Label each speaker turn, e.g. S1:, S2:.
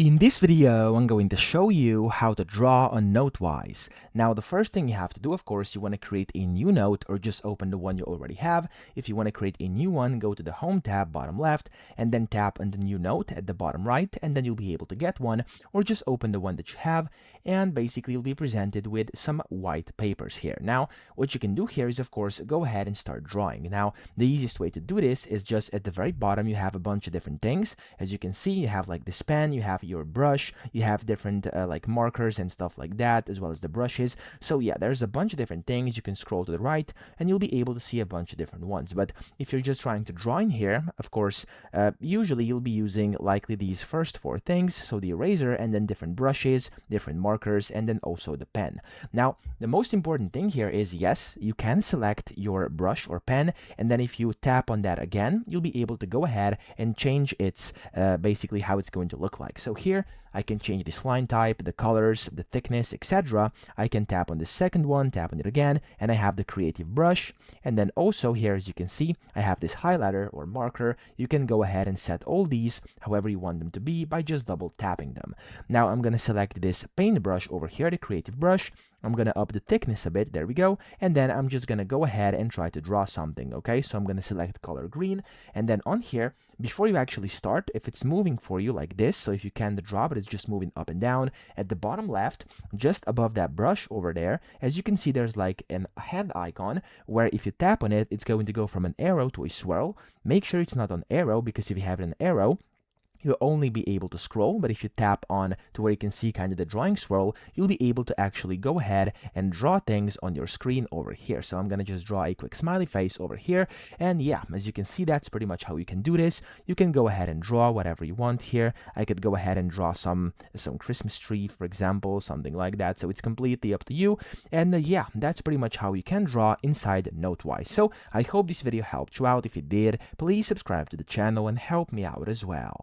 S1: In this video, I'm going to show you how to draw on Notewise. Now, the first thing you have to do, of course, you want to create a new note or just open the one you already have. If you want to create a new one, go to the Home tab, bottom left, and then tap on the new note at the bottom right, and then you'll be able to get one, or just open the one that you have, and basically you'll be presented with some white papers here. Now, what you can do here is, of course, go ahead and start drawing. Now, the easiest way to do this is just at the very bottom, you have a bunch of different things. As you can see, you have like this pen, you have your brush, you have different like markers and stuff like that, as well as the brushes. So yeah, there's a bunch of different things. You can scroll to the right and you'll be able to see a bunch of different ones. But if you're just trying to draw in here, of course, usually you'll be using likely these first four things. So the eraser, and then different brushes, different markers, and then also the pen. Now, the most important thing here is, yes, you can select your brush or pen, and then if you tap on that again, you'll be able to go ahead and change its basically how it's going to look like. So here I can change this line type, the colors, the thickness, etc. I can tap on the second one, tap on it again, and I have the creative brush. And then also here, as you can see, I have this highlighter or marker. You can go ahead and set all these however you want them to be by just double tapping them. Now I'm going to select this paintbrush over here, the creative brush. I'm going to up the thickness a bit, there we go, and then I'm just going to go ahead and try to draw something, okay? So I'm going to select color green, and then on here, before you actually start, if it's moving for you like this, so if you can draw, but it's just moving up and down, at the bottom left, just above that brush over there, as you can see, there's like an hand icon, where if you tap on it, it's going to go from an arrow to a swirl. Make sure it's not on arrow, because if you have an arrow, you'll only be able to scroll, but if you tap on to where you can see kind of the drawing swirl, you'll be able to actually go ahead and draw things on your screen over here. So I'm going to just draw a quick smiley face over here. And yeah, as you can see, that's pretty much how you can do this. You can go ahead and draw whatever you want here. I could go ahead and draw some Christmas tree, for example, something like that. So it's completely up to you. And yeah, that's pretty much how you can draw inside Notewise. So I hope this video helped you out. If it did, please subscribe to the channel and help me out as well.